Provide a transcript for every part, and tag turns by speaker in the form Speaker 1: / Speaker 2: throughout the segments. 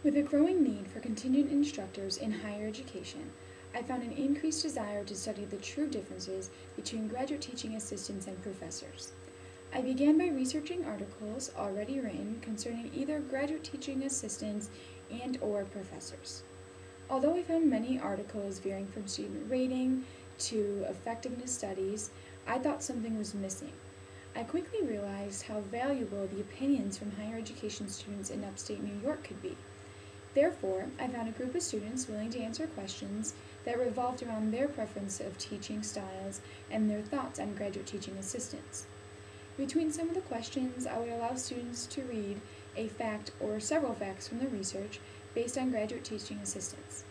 Speaker 1: With a growing need for continued instructors in higher education, I found an increased desire to study the true differences between graduate teaching assistants and professors. I began by researching articles already written concerning either graduate teaching assistants and/or professors. Although I found many articles veering from student rating to effectiveness studies, I thought something was missing. I quickly realized how valuable the opinions from higher education students in upstate New York could be. Therefore, I found a group of students willing to answer questions that revolved around their preference of teaching styles and their thoughts on graduate teaching assistants. Between some of the questions, I would allow students to read a fact or several facts from the research based on graduate teaching assistants.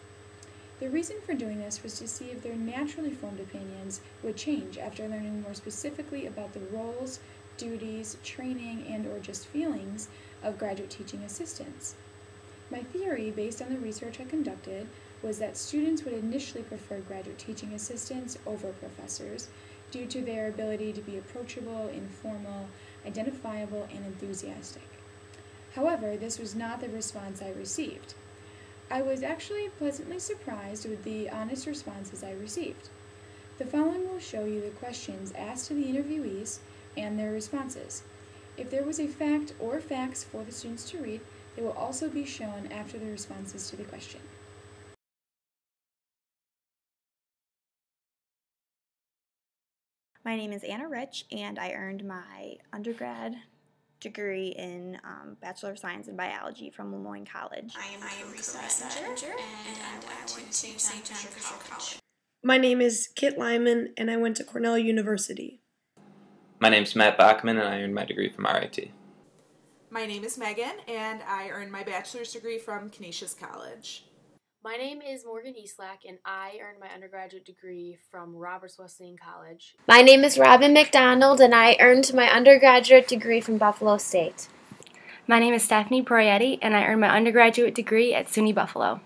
Speaker 1: The reason for doing this was to see if their naturally formed opinions would change after learning more specifically about the roles, duties, training, and/or just feelings of graduate teaching assistants. My theory, based on the research I conducted, was that students would initially prefer graduate teaching assistants over professors due to their ability to be approachable, informal, identifiable, and enthusiastic. However, this was not the response I received. I was actually pleasantly surprised with the honest responses I received. The following will show you the questions asked to the interviewees and their responses. If there was a fact or facts for the students to read, they will also be shown after the responses to the question.
Speaker 2: My name is Anna Rich, and I earned my undergrad degree in Bachelor of Science in Biology from Lemoyne College.
Speaker 3: I am Carissa Ettinger, and I went to St. John Fisher College.
Speaker 4: My name is Kit Lyman, and I went to Cornell University.
Speaker 5: My name is Matt Bachman, and I earned my degree from RIT.
Speaker 6: My name is Megan, and I earned my bachelor's degree from Canisius College.
Speaker 7: My name is Morgan Eastlack, and I earned my undergraduate degree from Roberts Wesleyan College.
Speaker 8: My name is Robin McDonald, and I earned my undergraduate degree from Buffalo State.
Speaker 9: My name is Stephanie Proietti, and I earned my undergraduate degree at SUNY Buffalo.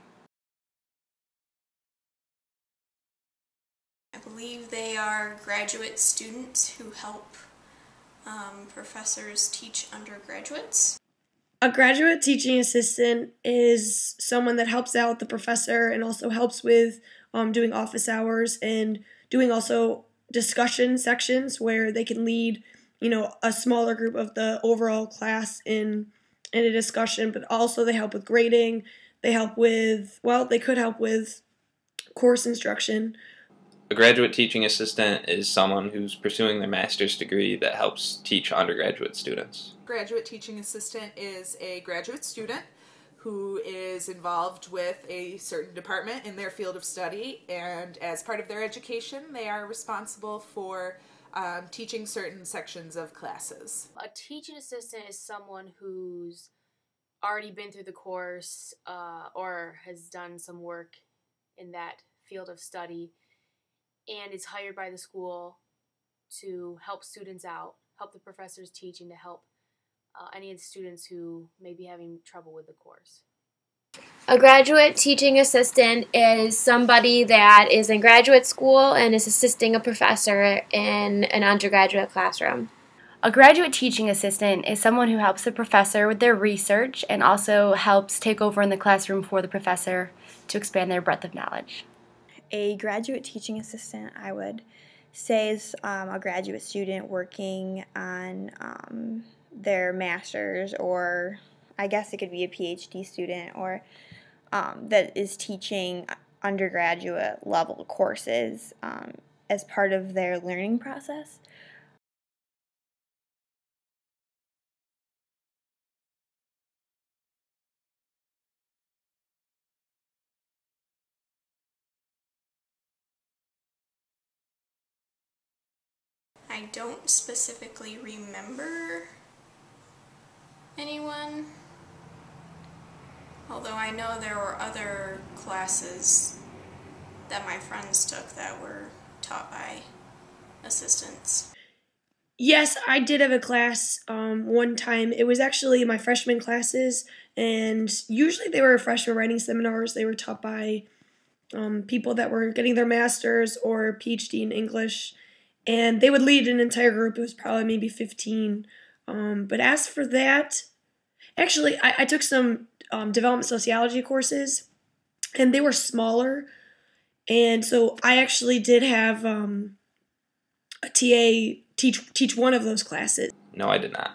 Speaker 3: I believe they are graduate students who help professors teach undergraduates.
Speaker 4: A graduate teaching assistant is someone that helps out the professor and also helps with doing office hours and doing also discussion sections where they can lead, a smaller group of the overall class in a discussion, but also they help with grading. They could help with course instruction.
Speaker 5: A graduate teaching assistant is someone who's pursuing their master's degree that helps teach undergraduate students.
Speaker 6: Graduate teaching assistant is a graduate student who is involved with a certain department in their field of study, and as part of their education, they are responsible for teaching certain sections of classes.
Speaker 7: A teaching assistant is someone who's already been through the course or has done some work in that field of study and is hired by the school to help students out, help the professors teach, and to help any of the students who may be having trouble with the course.
Speaker 8: A graduate teaching assistant is somebody that is in graduate school and is assisting a professor in an undergraduate classroom.
Speaker 9: A graduate teaching assistant is someone who helps the professor with their research and also helps take over in the classroom for the professor to expand their breadth of knowledge.
Speaker 2: A graduate teaching assistant, I would say, is a graduate student working on their master's, or I guess it could be a PhD student, or that is teaching undergraduate level courses as part of their learning process.
Speaker 3: I don't specifically remember anyone, although I know there were other classes that my friends took that were taught by assistants.
Speaker 4: Yes, I did have a class one time. It was actually my freshman classes, and usually they were freshman writing seminars. They were taught by people that were getting their master's or PhD in English, and they would lead an entire group. It was probably maybe 15. But as for that, actually, I took some development sociology courses, and they were smaller. And so I actually did have a TA teach one of those classes.
Speaker 5: No, I did not.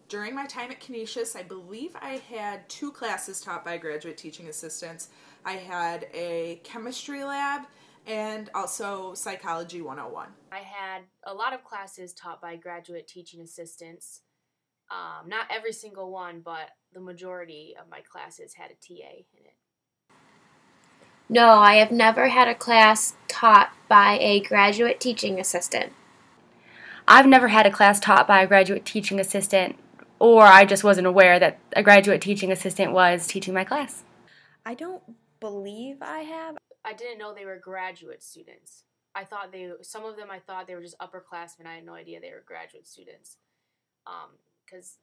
Speaker 6: During my time at Canisius, I believe I had 2 classes taught by graduate teaching assistants. I had a chemistry lab and also Psychology 101.
Speaker 7: I had a lot of classes taught by graduate teaching assistants. Not every single one, but the majority of my classes had a TA in it.
Speaker 8: No, I have never had a class taught by a graduate teaching assistant.
Speaker 9: I've never had a class taught by a graduate teaching assistant, or I just wasn't aware that a graduate teaching assistant was teaching my class.
Speaker 2: I don't believe I have.
Speaker 7: I didn't know they were graduate students. Some of them I thought they were just upperclassmen. I had no idea they were graduate students. Because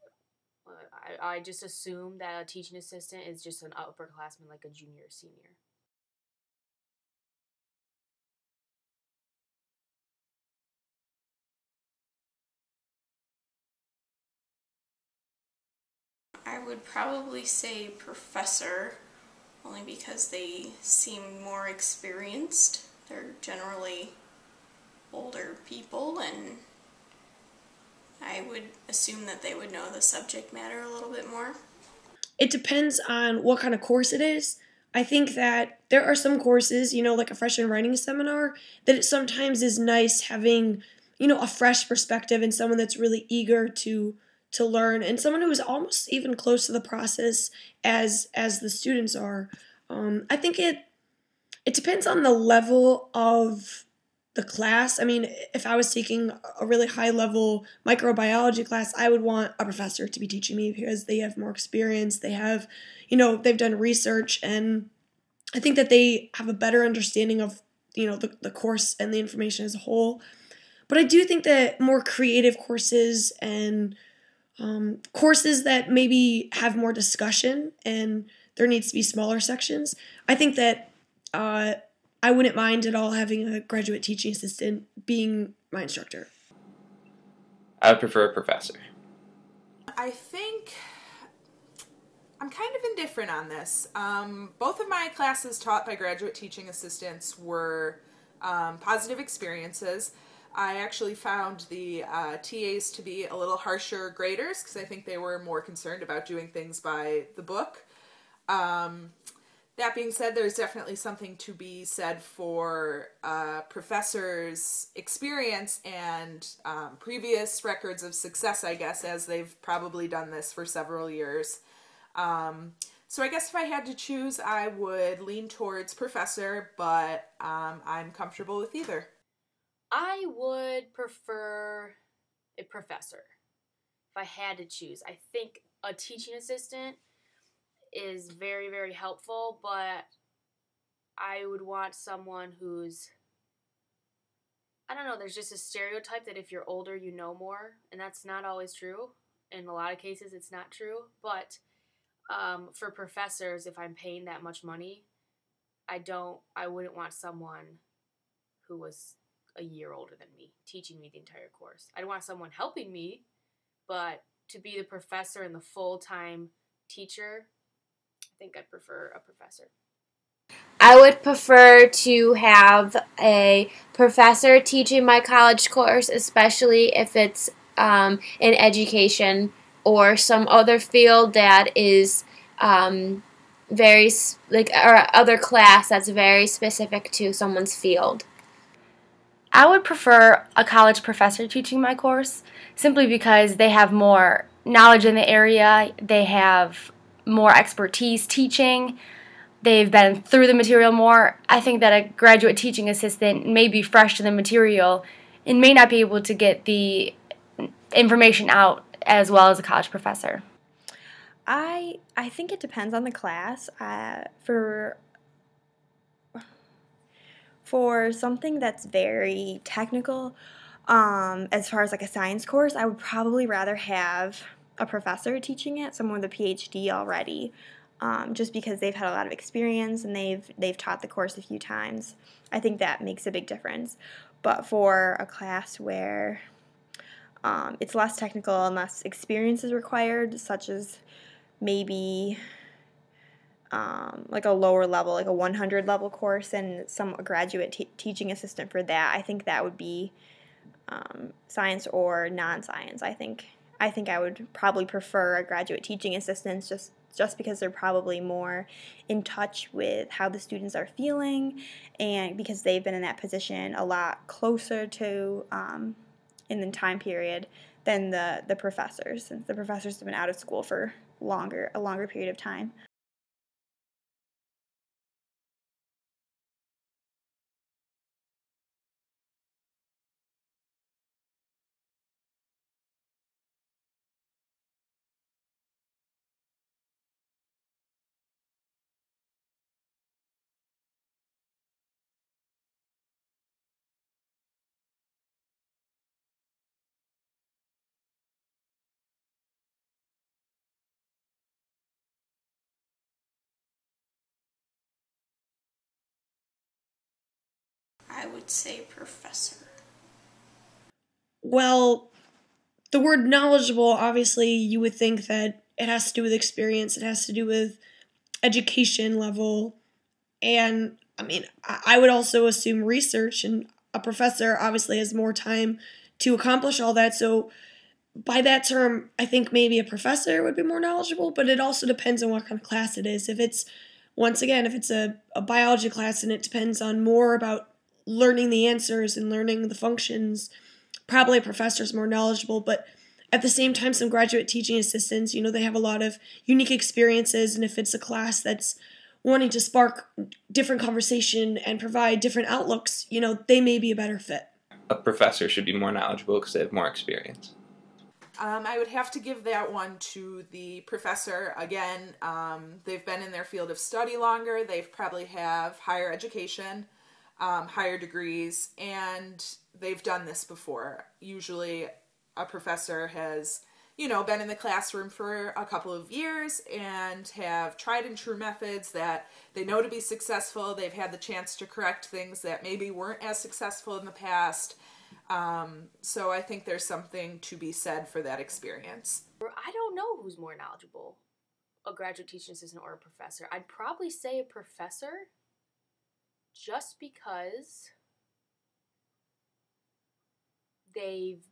Speaker 7: I just assumed that a teaching assistant is just an upperclassman, like a junior or senior.
Speaker 3: I would probably say professor, only because they seem more experienced. They're generally older people, and I would assume that they would know the subject matter a little bit more.
Speaker 4: It depends on what kind of course it is. I think that there are some courses, like a freshman writing seminar, that it sometimes is nice having, a fresh perspective and someone that's really eager to learn, and someone who is almost even close to the process as the students are. I think it depends on the level of the class. I mean, if I was taking a really high-level microbiology class, I would want a professor to be teaching me because they have more experience. They have, they've done research, and I think that they have a better understanding of, the course and the information as a whole. But I do think that more creative courses and courses that maybe have more discussion and there needs to be smaller sections, I think that I wouldn't mind at all having a graduate teaching assistant being my instructor.
Speaker 5: I would prefer a professor.
Speaker 6: I think I'm kind of indifferent on this. Both of my classes taught by graduate teaching assistants were positive experiences. I actually found the TAs to be a little harsher graders because I think they were more concerned about doing things by the book. That being said, there's definitely something to be said for professors' experience and previous records of success, I guess, as they've probably done this for several years. So I guess if I had to choose, I would lean towards professor, but I'm comfortable with either.
Speaker 7: I would prefer a professor if I had to choose. I think a teaching assistant is very, very helpful, but I would want someone who's, I don't know, there's just a stereotype that if you're older, you know more, and that's not always true. In a lot of cases, it's not true, but for professors, if I'm paying that much money, I wouldn't want someone who was a year older than me, teaching me the entire course. I'd want someone helping me, but to be the professor and the full-time teacher, I think I'd prefer a professor.
Speaker 8: I would prefer to have a professor teaching my college course, especially if it's in education or some other field that is or other class that's very specific to someone's field.
Speaker 9: I would prefer a college professor teaching my course simply because they have more knowledge in the area, they have more expertise teaching, they've been through the material more. I think that a graduate teaching assistant may be fresh to the material and may not be able to get the information out as well as a college professor.
Speaker 2: I think it depends on the class. For something that's very technical, as far as like a science course, I would probably rather have a professor teaching it, someone with a PhD already, just because they've had a lot of experience and they've taught the course a few times. I think that makes a big difference. But for a class where it's less technical and less experience is required, such as maybe like a lower level, like a 100 level course, and a graduate teaching assistant for that. I think that would be science or non-science. I think I would probably prefer a graduate teaching assistant just because they're probably more in touch with how the students are feeling, and because they've been in that position a lot closer to in the time period than the professors, since the professors have been out of school for a longer period of time.
Speaker 3: I would say professor.
Speaker 4: Well, the word knowledgeable, obviously, you would think that it has to do with experience, it has to do with education level, and I mean, I would also assume research, and a professor obviously has more time to accomplish all that, so by that term, I think maybe a professor would be more knowledgeable, but it also depends on what kind of class it is. If it's, once again, if it's a biology class and it depends on more about learning the answers and learning the functions, probably a professor is more knowledgeable, but at the same time, some graduate teaching assistants, they have a lot of unique experiences, and if it's a class that's wanting to spark different conversation and provide different outlooks, they may be a better fit.
Speaker 5: A professor should be more knowledgeable because they have more experience.
Speaker 6: I would have to give that one to the professor. Again, they've been in their field of study longer. They probably have higher education, higher degrees, and they've done this before. Usually a professor has, been in the classroom for a couple of years and have tried and true methods that they know to be successful. They've had the chance to correct things that maybe weren't as successful in the past. So I think there's something to be said for that experience.
Speaker 7: I don't know who's more knowledgeable, a graduate teaching assistant or a professor. I'd probably say a professor, just because they've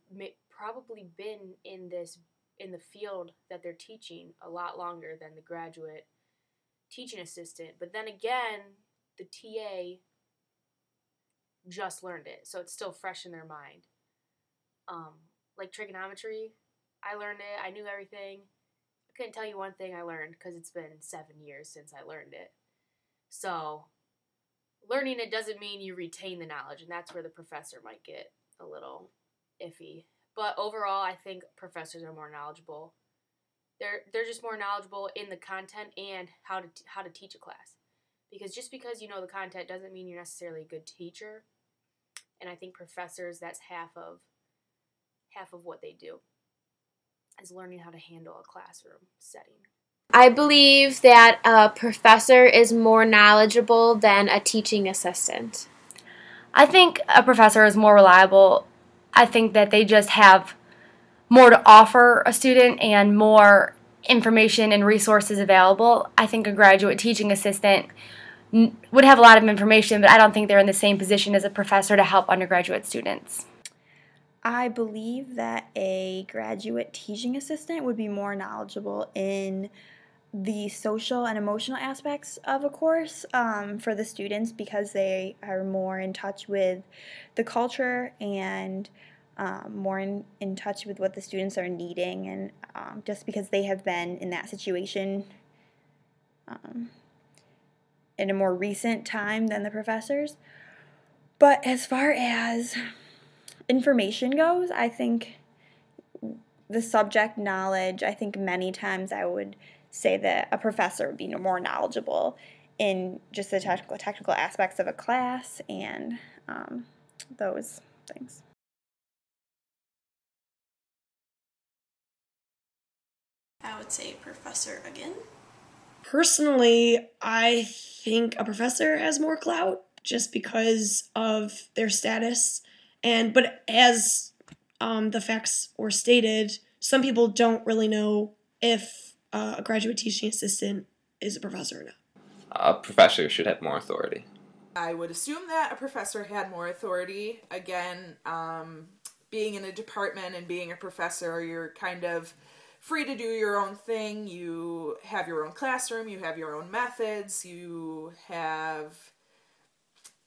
Speaker 7: probably been in the field that they're teaching a lot longer than the graduate teaching assistant. But then again, the TA just learned it, so it's still fresh in their mind. Like trigonometry, I learned it, I knew everything. I couldn't tell you one thing I learned because it's been 7 years since I learned it. So learning it doesn't mean you retain the knowledge, and that's where the professor might get a little iffy. But overall, I think professors are more knowledgeable. They're just more knowledgeable in the content and how to teach a class. Because just because you know the content doesn't mean you're necessarily a good teacher. And I think professors, that's half of what they do, is learning how to handle a classroom setting.
Speaker 8: I believe that a professor is more knowledgeable than a teaching assistant.
Speaker 9: I think a professor is more reliable. I think that they just have more to offer a student and more information and resources available. I think a graduate teaching assistant would have a lot of information, but I don't think they're in the same position as a professor to help undergraduate students.
Speaker 2: I believe that a graduate teaching assistant would be more knowledgeable in the social and emotional aspects of a course for the students, because they are more in touch with the culture and more in touch with what the students are needing, and just because they have been in that situation in a more recent time than the professors. But as far as information goes, I think the subject knowledge, I think many times I would say that a professor would be more knowledgeable in just the technical aspects of a class and those things.
Speaker 3: I would say professor again.
Speaker 4: Personally, I think a professor has more clout just because of their status. But as the facts were stated, some people don't really know if a graduate teaching assistant is a professor or not.
Speaker 5: a professor should have more authority.
Speaker 6: I would assume that a professor had more authority. Again, being in a department and being a professor, you're kind of free to do your own thing. You have your own classroom, you have your own methods, you have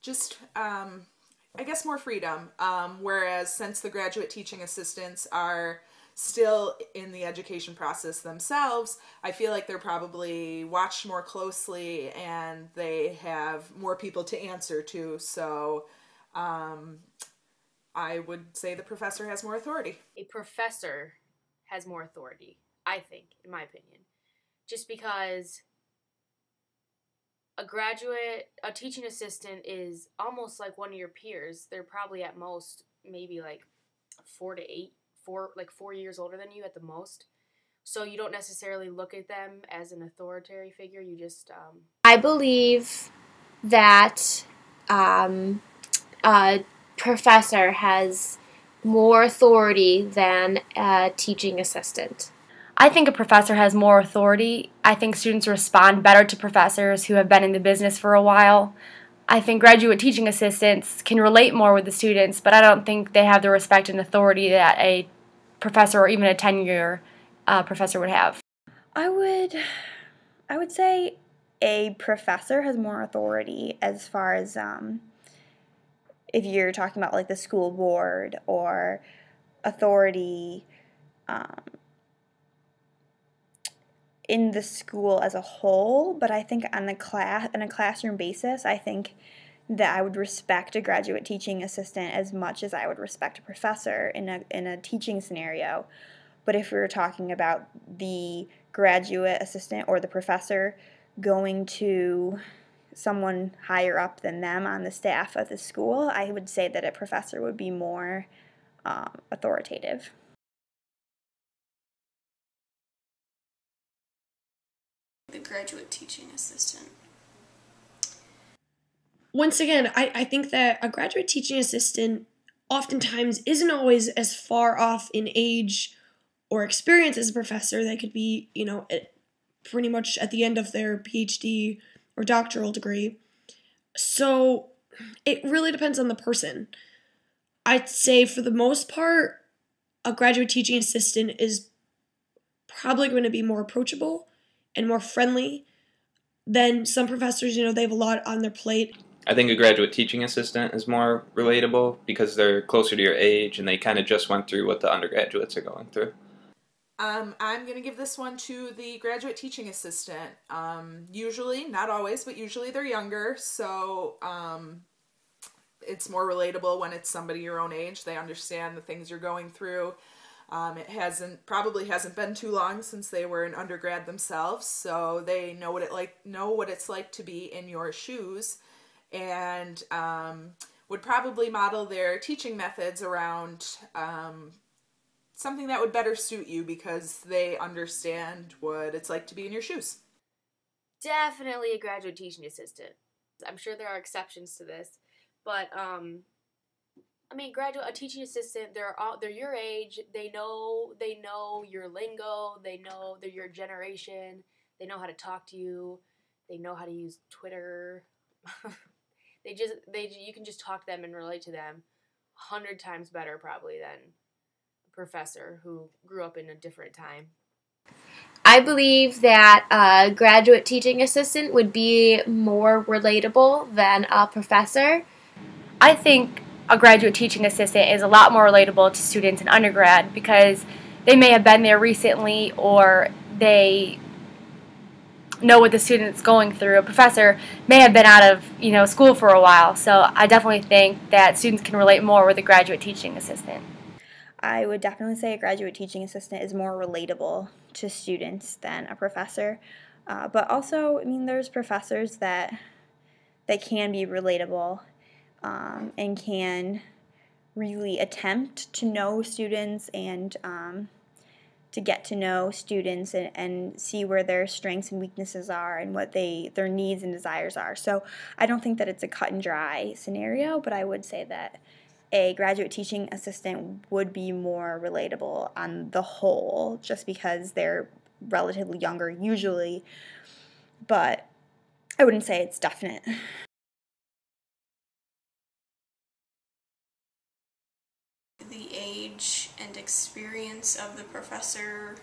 Speaker 6: just, I guess, more freedom. Whereas since the graduate teaching assistants are still in the education process themselves, I feel like they're probably watched more closely and they have more people to answer to. So I would say the professor has more authority.
Speaker 7: A professor has more authority, I think, in my opinion. Just because a teaching assistant is almost like one of your peers. They're probably at most maybe like 4 years older than you at the most. So you don't necessarily look at them as an authoritarian figure. You just
Speaker 8: I believe that a professor has more authority than a teaching assistant.
Speaker 9: I think a professor has more authority. I think students respond better to professors who have been in the business for a while. I think graduate teaching assistants can relate more with the students, but I don't think they have the respect and authority that a professor or even a tenure professor would have.
Speaker 2: I would say a professor has more authority as far as if you're talking about like the school board or authority in the school as a whole, but I think on a classroom basis, I think that I would respect a graduate teaching assistant as much as I would respect a professor in a teaching scenario. But if we were talking about the graduate assistant or the professor going to someone higher up than them on the staff of the school, I would say that a professor would be more authoritative.
Speaker 3: The graduate teaching assistant.
Speaker 4: Once again, I think that a graduate teaching assistant oftentimes isn't always as far off in age or experience as a professor. They could be, pretty much at the end of their PhD or doctoral degree. So it really depends on the person. I'd say for the most part, a graduate teaching assistant is probably going to be more approachable and more friendly than some professors. They have a lot on their plate.
Speaker 5: I think a graduate teaching assistant is more relatable because they're closer to your age and they kind of just went through what the undergraduates are going through.
Speaker 6: I'm going to give this one to the graduate teaching assistant. Usually, not always, but usually they're younger, so it's more relatable when it's somebody your own age. They understand the things you're going through. It probably hasn't been too long since they were an undergrad themselves, so they know what it's like to be in your shoes, and would probably model their teaching methods around something that would better suit you because they understand what it's like to be in your shoes.
Speaker 7: definitely a graduate teaching assistant. I'm sure there are exceptions to this, but a teaching assistant, they're your age. They know your lingo. They're your generation. They know how to talk to you. They know how to use Twitter. You can just talk to them and relate to them 100 times better probably than a professor who grew up in a different time.
Speaker 8: I believe that a graduate teaching assistant would be more relatable than a professor.
Speaker 9: I think a graduate teaching assistant is a lot more relatable to students in undergrad because they may have been there recently or they know what the student's going through. A professor may have been out of school for a while, so I definitely think that students can relate more with a graduate teaching assistant.
Speaker 2: I would definitely say a graduate teaching assistant is more relatable to students than a professor. But also, there's professors that can be relatable and can really attempt to know students and to get to know students and see where their strengths and weaknesses are and what their needs and desires are. So I don't think that it's a cut and dry scenario, but I would say that a graduate teaching assistant would be more relatable on the whole, just because they're relatively younger usually. But I wouldn't say it's definite.
Speaker 3: The age and experience of the professor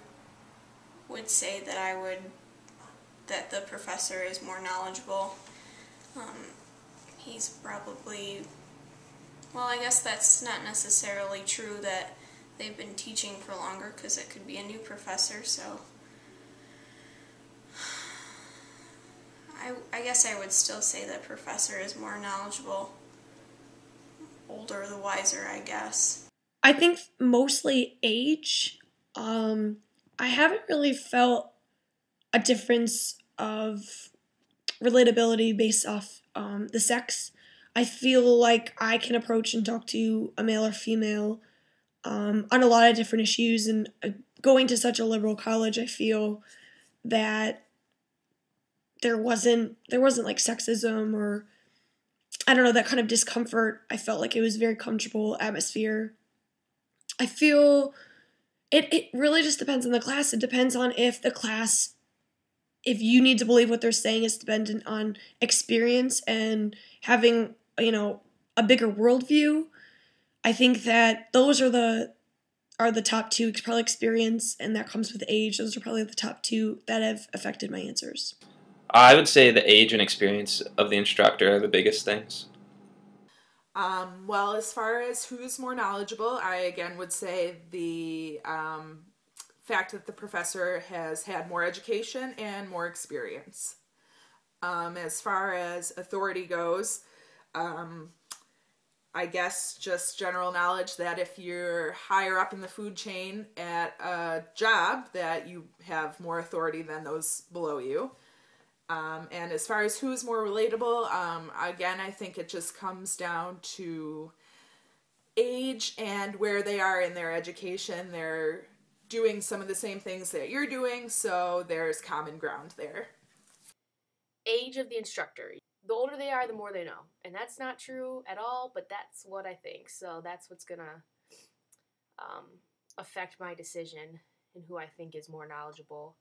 Speaker 3: would say that the professor is more knowledgeable. He's probably, well, I guess that's not necessarily true that they've been teaching for longer, because it could be a new professor, so I guess I would still say that professor is more knowledgeable. Older the wiser, I guess.
Speaker 4: I think mostly age. I haven't really felt a difference of relatability based off the sex. I feel like I can approach and talk to a male or female on a lot of different issues, and going to such a liberal college, I feel that there wasn't like sexism or, I don't know, that kind of discomfort. I felt like it was a very comfortable atmosphere. I feel it really just depends on the class. It depends on if you need to believe what they're saying is dependent on experience and having, a bigger worldview. I think that those are the top two, probably experience, and that comes with age. Those are probably the top two that have affected my answers.
Speaker 5: I would say the age and experience of the instructor are the biggest things.
Speaker 6: Well, as far as who's more knowledgeable, I again would say the fact that the professor has had more education and more experience. As far as authority goes, I guess just general knowledge that if you're higher up in the food chain at a job, that you have more authority than those below you. And as far as who's more relatable, again, I think it just comes down to age and where they are in their education. They're doing some of the same things that you're doing, so there's common ground there.
Speaker 7: Age of the instructor. The older they are, the more they know. And that's not true at all, but that's what I think. So that's what's going to affect my decision and who I think is more knowledgeable.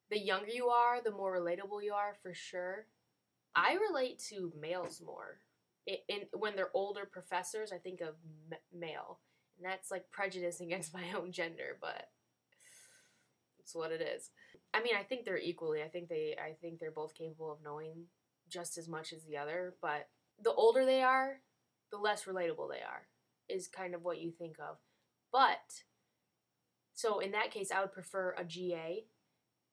Speaker 7: The younger you are, the more relatable you are, for sure. I relate to males more. When they're older professors, I think of male. And that's like prejudice against my own gender, but it's what it is. I mean, I think they're equally. I think they're both capable of knowing just as much as the other, but the older they are, the less relatable they are, is kind of what you think of. But, so in that case, I would prefer a GA.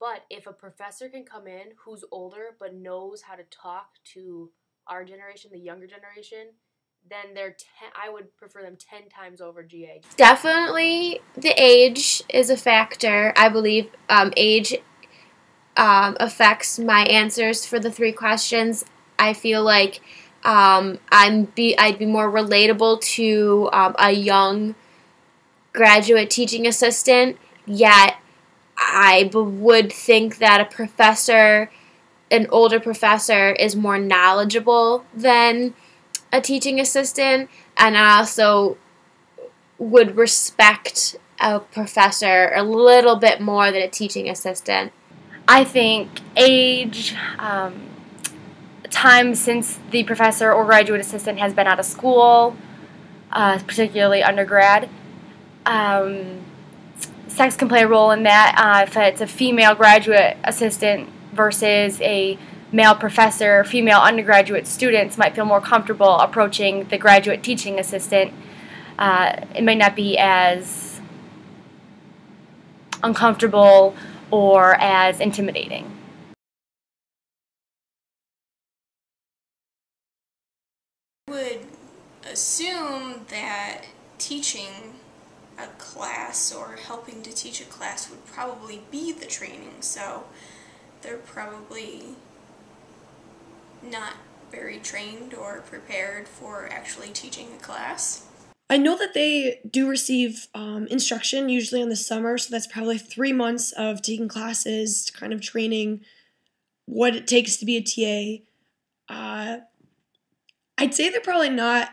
Speaker 7: But if a professor can come in who's older but knows how to talk to our generation, the younger generation, then I would prefer them 10 times over GA.
Speaker 8: Definitely the age is a factor. I believe age affects my answers for the 3 questions. I feel like I'd be more relatable to a young graduate teaching assistant, yet I would think that an older professor is more knowledgeable than a teaching assistant, and I also would respect a professor a little bit more than a teaching assistant.
Speaker 9: I think age, time since the professor or graduate assistant has been out of school, particularly undergrad. Sex can play a role in that. If it's a female graduate assistant versus a male professor, female undergraduate students might feel more comfortable approaching the graduate teaching assistant. It might not be as uncomfortable or as intimidating.
Speaker 3: I would assume that teaching a class or helping to teach a class would probably be the training, so they're probably not very trained or prepared for actually teaching a class.
Speaker 4: I know that they do receive instruction usually in the summer, so that's probably 3 months of taking classes, kind of training what it takes to be a TA. I'd say they're probably not.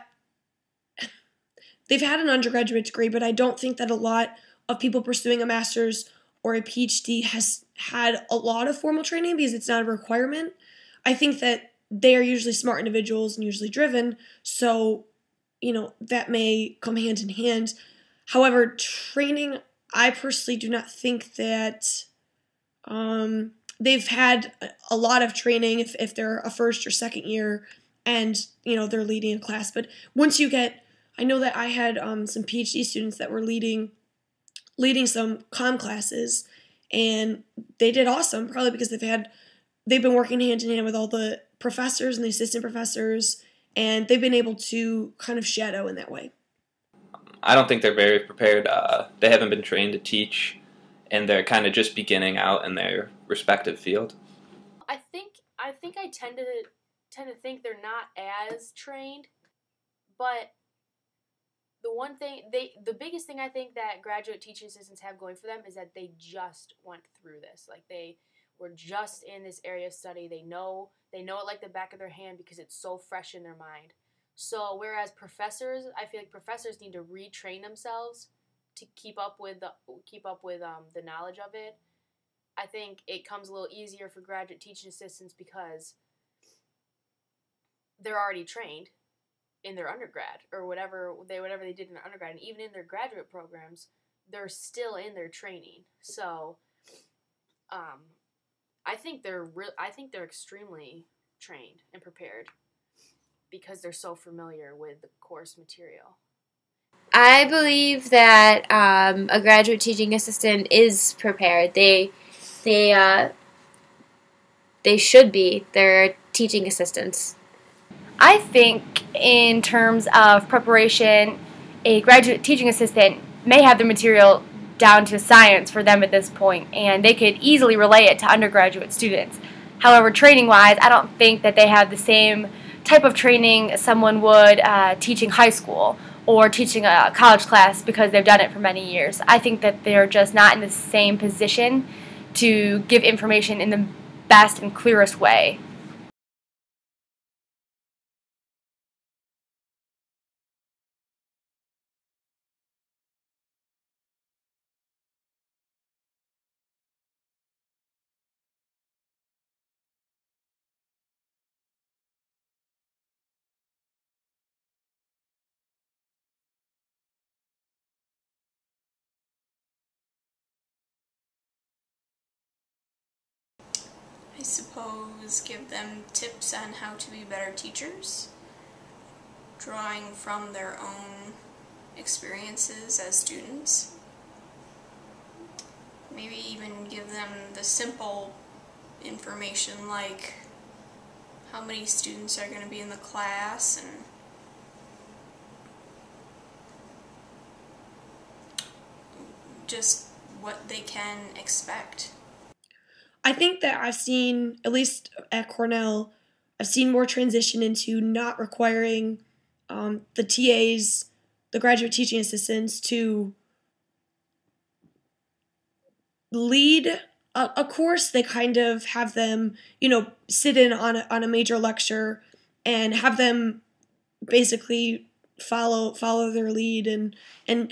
Speaker 4: They've had an undergraduate degree, but I don't think that a lot of people pursuing a master's or a PhD has had a lot of formal training because it's not a requirement. I think that they are usually smart individuals and usually driven, so, that may come hand in hand. However, training, I personally do not think that they've had a lot of training if they're a first or second year and, they're leading a class. But once you get, I know that I had some PhD students that were leading some comm classes, and they did awesome, probably because they've been working hand in hand with all the professors and the assistant professors, and they've been able to kind of shadow in that way.
Speaker 5: I don't think they're very prepared. They haven't been trained to teach, and they're kind of just beginning out in their respective field.
Speaker 7: I think I tend to think they're not as trained, but the biggest thing I think that graduate teaching assistants have going for them is that they just went through this. Like, they were just in this area of study. They know it like the back of their hand because it's so fresh in their mind. So whereas professors, I feel like professors need to retrain themselves to keep up with the knowledge of it. I think it comes a little easier for graduate teaching assistants because they're already trained in their undergrad or whatever they did in their undergrad, and even in their graduate programs, they're still in their training. So, I think they're extremely trained and prepared because they're so familiar with the course material.
Speaker 8: I believe that a graduate teaching assistant is prepared. They should be. They're teaching assistants.
Speaker 9: I think in terms of preparation, a graduate teaching assistant may have the material down to science for them at this point, and they could easily relay it to undergraduate students. However, training-wise, I don't think that they have the same type of training someone would teaching high school or teaching a college class because they've done it for many years. I think that they're just not in the same position to give information in the best and clearest way.
Speaker 3: I suppose give them tips on how to be better teachers, drawing from their own experiences as students. Maybe even give them the simple information like how many students are going to be in the class and just what they can expect.
Speaker 4: I think that I've seen, at least at Cornell, I've seen more transition into not requiring the TAs, the graduate teaching assistants, to lead a course. They kind of have them, sit in on a major lecture and have them basically follow their lead and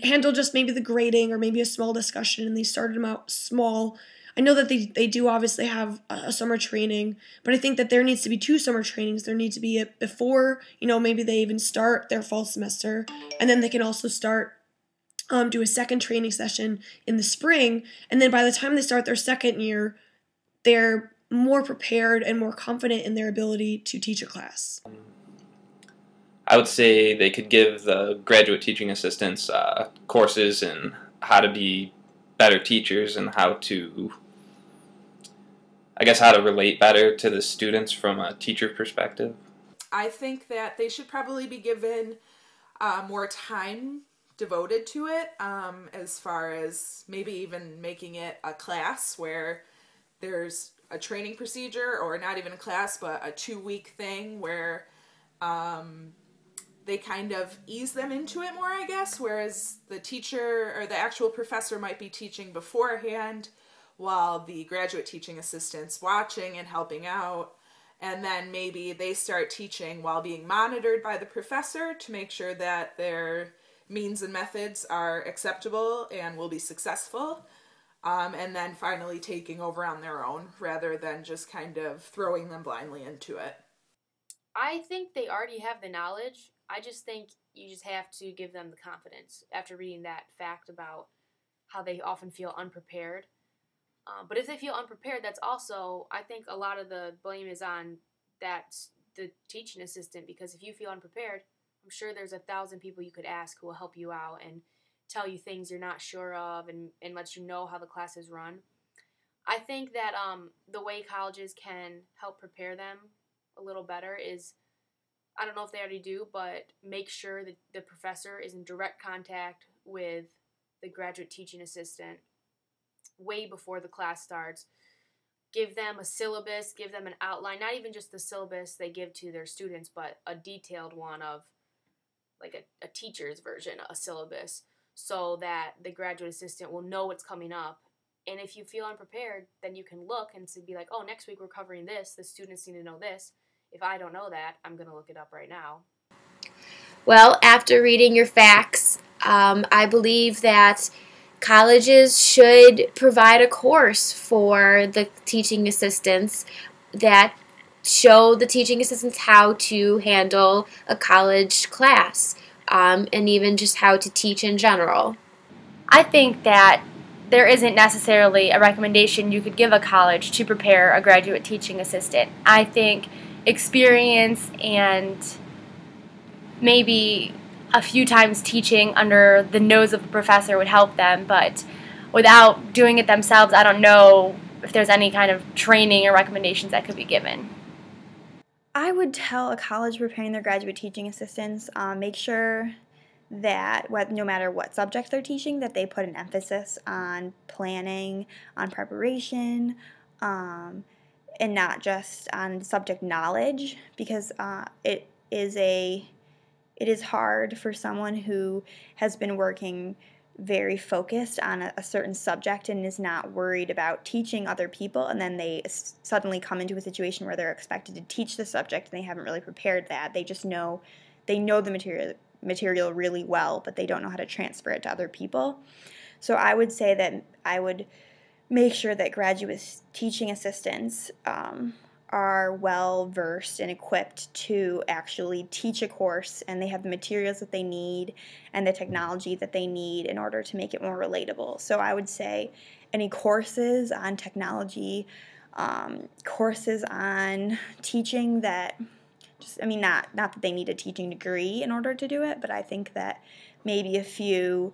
Speaker 4: handle just maybe the grading or maybe a small discussion, and they started them out small. I know that they do obviously have a summer training, but I think that there needs to be 2 summer trainings. There needs to be it before, maybe they even start their fall semester, and then they can also start do a second training session in the spring, and then by the time they start their second year, they're more prepared and more confident in their ability to teach a class.
Speaker 5: I would say they could give the graduate teaching assistants courses in how to be better teachers and how to relate better to the students from a teacher perspective.
Speaker 6: I think that they should probably be given more time devoted to it, as far as maybe even making it a class where there's a training procedure, or not even a class, but a 2-week thing where they kind of ease them into it more, I guess, whereas the teacher or the actual professor might be teaching beforehand while the graduate teaching assistant's watching and helping out, and then maybe they start teaching while being monitored by the professor to make sure that their means and methods are acceptable and will be successful. and then finally taking over on their own rather than just kind of throwing them blindly into it.
Speaker 7: I think they already have the knowledge. I just think you just have to give them the confidence after reading that fact about how they often feel unprepared. But if they feel unprepared, that's also, I think a lot of the blame is on the teaching assistant, because if you feel unprepared, I'm sure there's 1,000 people you could ask who will help you out and tell you things you're not sure of and let you know how the class is run. I think that the way colleges can help prepare them a little better is, I don't know if they already do, but make sure that the professor is in direct contact with the graduate teaching assistant way before the class starts. Give them a syllabus, give them an outline, not even just the syllabus they give to their students, but a detailed one of like a teacher's version, a syllabus, so that the graduate assistant will know what's coming up. And if you feel unprepared, then you can look and be like, oh, next week we're covering this, the students need to know this. If I don't know that, I'm going to look it up right now.
Speaker 8: Well, after reading your facts, I believe that colleges should provide a course for the teaching assistants that show the teaching assistants how to handle a college class, and even just how to teach in general.
Speaker 9: I think that there isn't necessarily a recommendation you could give a college to prepare a graduate teaching assistant. I think experience and maybe a few times teaching under the nose of a professor would help them, but without doing it themselves, I don't know if there's any kind of training or recommendations that could be given.
Speaker 2: I would tell a college preparing their graduate teaching assistants, make sure that no matter what subject they're teaching, that they put an emphasis on planning, on preparation, and not just on subject knowledge, because it is hard for someone who has been working very focused on a certain subject and is not worried about teaching other people, and then they suddenly come into a situation where they're expected to teach the subject and they haven't really prepared that. They just know the material really well, but they don't know how to transfer it to other people. So I would say that I would make sure that graduate teaching assistants are well versed and equipped to actually teach a course, and they have the materials that they need and the technology that they need in order to make it more relatable. So I would say any courses on technology, courses on teaching that not that they need a teaching degree in order to do it, but I think that maybe a few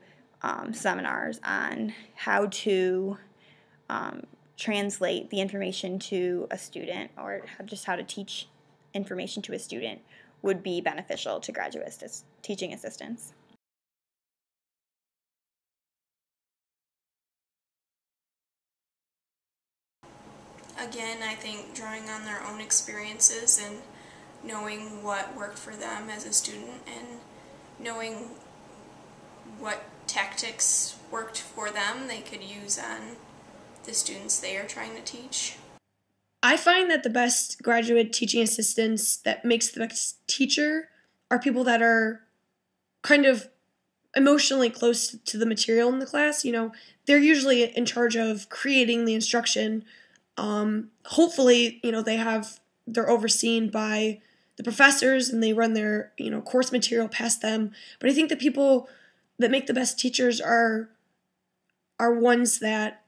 Speaker 2: seminars on how to translate the information to a student, or just how to teach information to a student, would be beneficial to graduate teaching assistants.
Speaker 3: Again, I think drawing on their own experiences and knowing what worked for them as a student and knowing what tactics worked for them they could use on the students they are trying to teach.
Speaker 4: I find that the best graduate teaching assistants that makes the best teacher are people that are kind of emotionally close to the material in the class. They're usually in charge of creating the instruction. Hopefully, they're overseen by the professors and they run their, course material past them. But I think the people that make the best teachers are ones that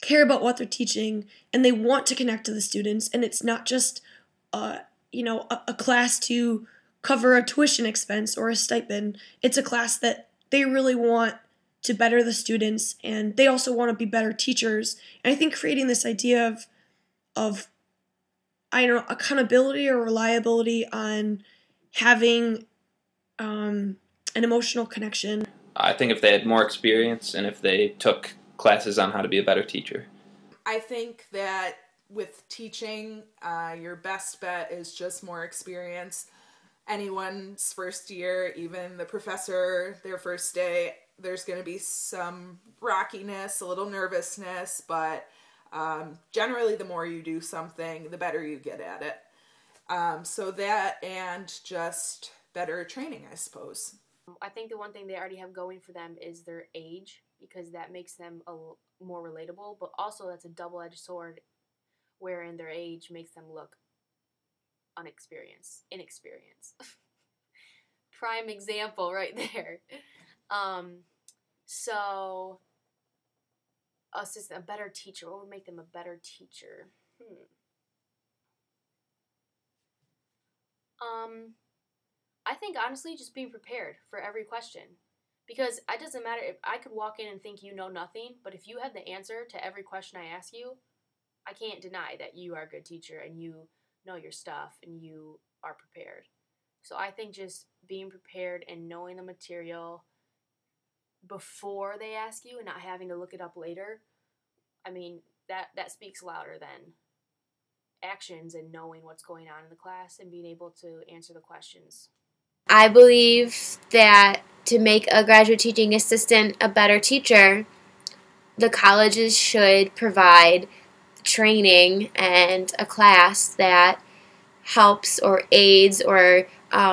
Speaker 4: care about what they're teaching and they want to connect to the students, and it's not just a class to cover a tuition expense or a stipend. It's a class that they really want to better the students, and they also want to be better teachers. And I think creating this idea of accountability or reliability on having an emotional connection.
Speaker 5: I think if they had more experience and if they took classes on how to be a better teacher.
Speaker 6: I think that with teaching, your best bet is just more experience. Anyone's first year, even the professor, their first day, there's going to be some rockiness, a little nervousness, but generally the more you do something, the better you get at it. So that and just better training, I suppose.
Speaker 7: I think the one thing they already have going for them is their age, because that makes them more relatable, but also that's a double-edged sword wherein their age makes them look inexperienced. Prime example right there. So assistant, a better teacher. What would make them a better teacher? I think honestly just being prepared for every question. Because it doesn't matter if I could walk in and think you know nothing, but if you have the answer to every question I ask you, I can't deny that you are a good teacher and you know your stuff and you are prepared. So I think just being prepared and knowing the material before they ask you and not having to look it up later, I mean, that speaks louder than actions and knowing what's going on in the class and being able to answer the questions.
Speaker 8: I believe that to make a graduate teaching assistant a better teacher, the colleges should provide training and a class that helps or aids or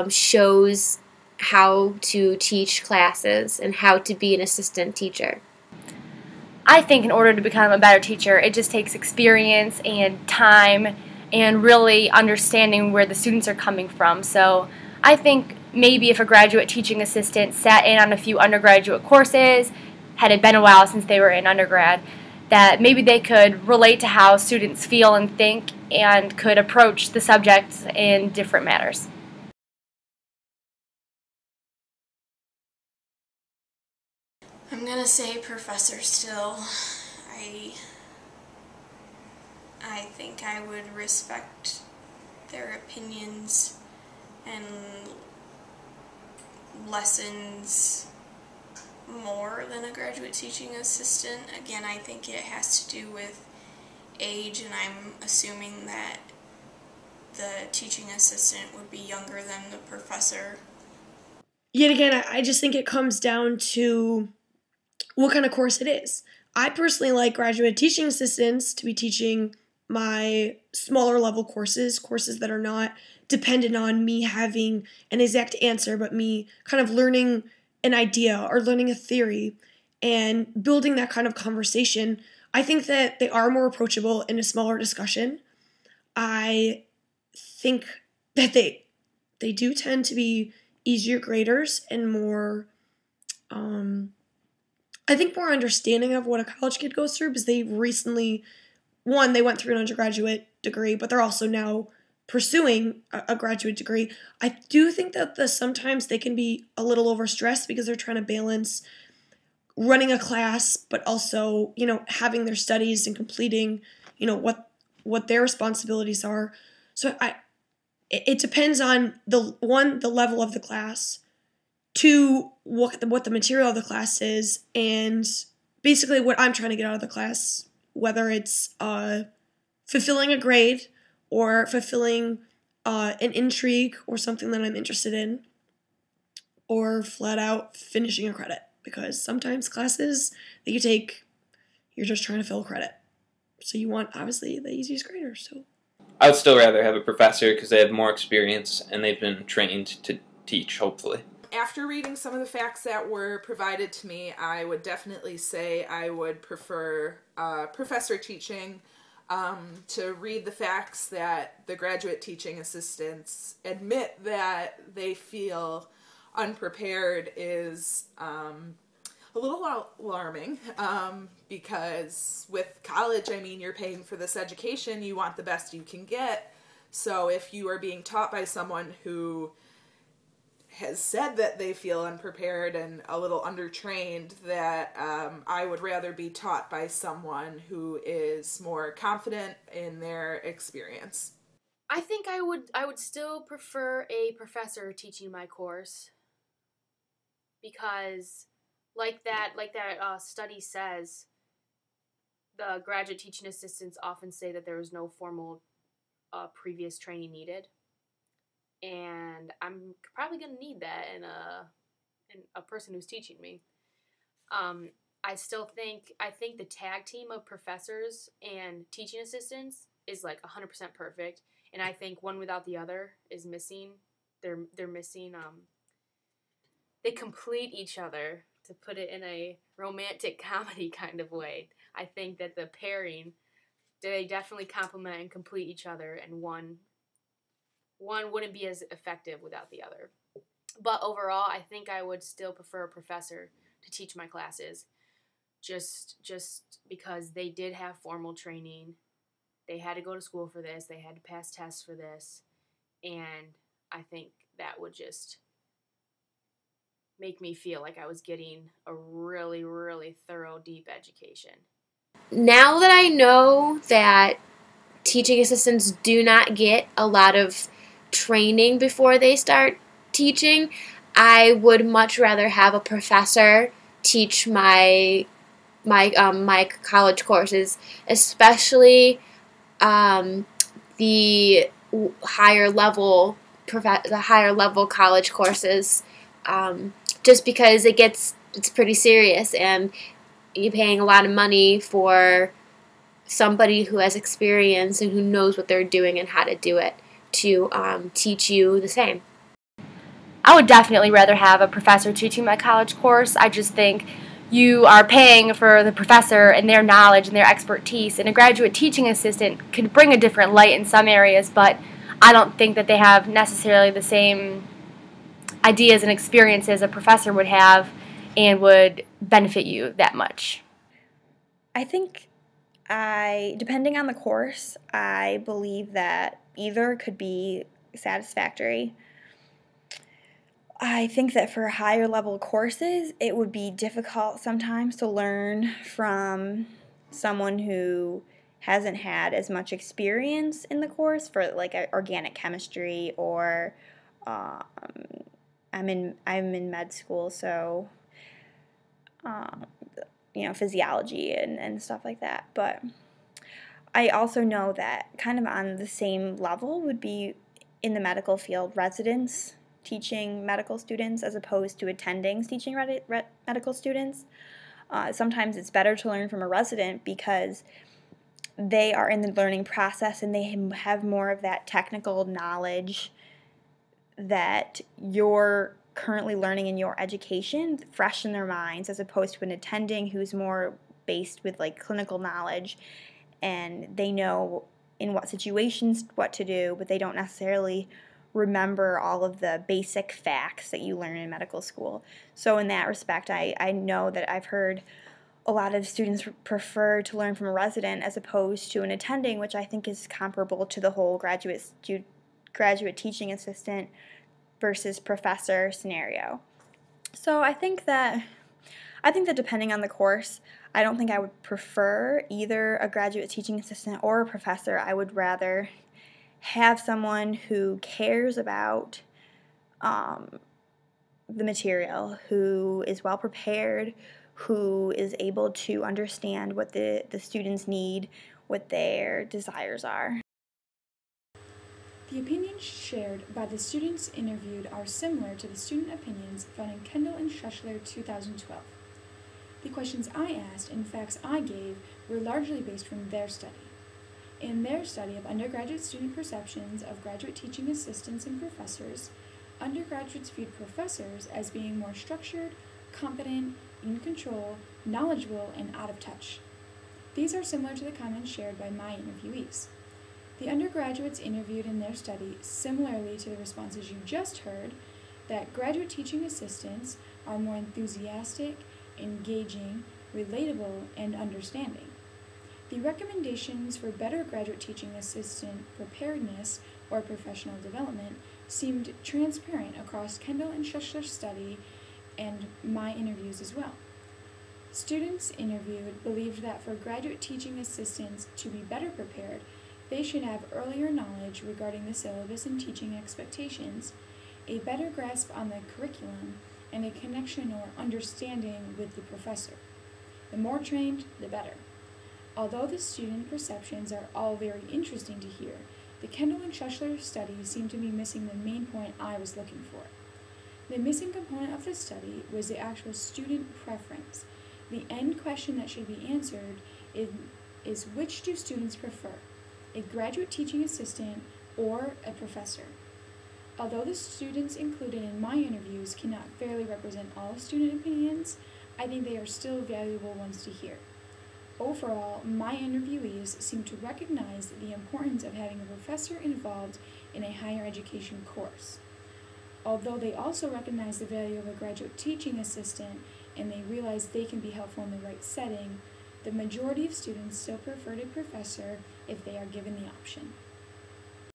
Speaker 8: shows how to teach classes and how to be an assistant teacher.
Speaker 9: I think in order to become a better teacher, it just takes experience and time and really understanding where the students are coming from. So I think maybe if a graduate teaching assistant sat in on a few undergraduate courses, had it been a while since they were in undergrad, that maybe they could relate to how students feel and think and could approach the subjects in different manners.
Speaker 3: I'm gonna say professor still. I think I would respect their opinions and lessons more than a graduate teaching assistant. Again, I think it has to do with age, and I'm assuming that the teaching assistant would be younger than the professor.
Speaker 4: Yet again, I just think it comes down to what kind of course it is. I personally like graduate teaching assistants to be teaching my smaller level courses that are not dependent on me having an exact answer, but me kind of learning an idea or learning a theory and building that kind of conversation. I think that they are more approachable in a smaller discussion. I think that they do tend to be easier graders and more I think more understanding of what a college kid goes through, because they recently, they went through an undergraduate degree, but they're also now pursuing a graduate degree. I do think that sometimes they can be a little overstressed because they're trying to balance running a class, but also, having their studies and completing, what their responsibilities are. So it depends on the level of the class, to what the material of the class is, and basically what I'm trying to get out of the class, whether it's fulfilling a grade or fulfilling an intrigue or something that I'm interested in, or flat out finishing a credit, because sometimes classes that you take, you're just trying to fill credit. So you want, obviously, the easiest grader. So
Speaker 5: I would still rather have a professor because they have more experience and they've been trained to teach, hopefully.
Speaker 6: After reading some of the facts that were provided to me, I would definitely say I would prefer professor teaching. To read the facts that the graduate teaching assistants admit that they feel unprepared is a little alarming, because with college, you're paying for this education, you want the best you can get. So if you are being taught by someone who has said that they feel unprepared and a little undertrained, that I would rather be taught by someone who is more confident in their experience.
Speaker 7: I think I would still prefer a professor teaching my course, because like that study says, the graduate teaching assistants often say that there is no formal previous training needed. And I'm probably going to need that in a person who's teaching me. I think the tag team of professors and teaching assistants is like 100% perfect, and I think one without the other is missing. They're missing they complete each other, to put it in a romantic comedy kind of way. I think that the pairing, they definitely complement and complete each other, and one wouldn't be as effective without the other. But overall, I think I would still prefer a professor to teach my classes, just because they did have formal training. They had to go to school for this. They had to pass tests for this. And I think that would just make me feel like I was getting a really, really thorough, deep education.
Speaker 8: Now that I know that teaching assistants do not get a lot of training before they start teaching, I would much rather have a professor teach my college courses, especially the higher level college courses, just because it's pretty serious, and you're paying a lot of money for somebody who has experience and who knows what they're doing and how to do it to teach you the same.
Speaker 9: I would definitely rather have a professor teaching my college course. I just think you are paying for the professor and their knowledge and their expertise, and a graduate teaching assistant could bring a different light in some areas, but I don't think that they have necessarily the same ideas and experiences a professor would have and would benefit you that much.
Speaker 2: I think depending on the course, I believe that either could be satisfactory. I think that for higher level courses, it would be difficult sometimes to learn from someone who hasn't had as much experience in the course, for like organic chemistry, or I'm in med school, so physiology and stuff like that. But I also know that kind of on the same level would be in the medical field, residents teaching medical students as opposed to attendings teaching medical students. Sometimes it's better to learn from a resident because they are in the learning process and they have more of that technical knowledge that you're currently learning in your education fresh in their minds, as opposed to an attending who's more based with like clinical knowledge, and they know in what situations what to do, but they don't necessarily remember all of the basic facts that you learn in medical school. So in that respect, I know that I've heard a lot of students prefer to learn from a resident as opposed to an attending, which I think is comparable to the whole graduate teaching assistant versus professor scenario. So I think that depending on the course, I don't think I would prefer either a graduate teaching assistant or a professor. I would rather have someone who cares about the material, who is well prepared, who is able to understand what the students need, what their desires are.
Speaker 1: The opinions shared by the students interviewed are similar to the student opinions found in Kendall and Schuschler 2012. The questions I asked and facts I gave were largely based from their study. In their study of undergraduate student perceptions of graduate teaching assistants and professors, undergraduates viewed professors as being more structured, competent, in control, knowledgeable, and out of touch. These are similar to the comments shared by my interviewees. The undergraduates interviewed in their study, similarly to the responses you just heard, that graduate teaching assistants are more enthusiastic, engaging, relatable, and understanding. The recommendations for better graduate teaching assistant preparedness or professional development seemed transparent across Kendall and Schuschler's study and my interviews as well. Students interviewed believed that for graduate teaching assistants to be better prepared, they should have earlier knowledge regarding the syllabus and teaching expectations, a better grasp on the curriculum, and a connection or understanding with the professor. The more trained, the better. Although the student perceptions are all very interesting to hear, the Kendall and Schuschler study seemed to be missing the main point I was looking for. The missing component of the study was the actual student preference. The end question that should be answered is which do students prefer, a graduate teaching assistant or a professor? Although the students included in my interviews cannot fairly represent all student opinions, I think they are still valuable ones to hear. Overall, my interviewees seem to recognize the importance of having a professor involved in a higher education course. Although they also recognize the value of a graduate teaching assistant and they realize they can be helpful in the right setting, the majority of students still prefer a professor if they are given the option.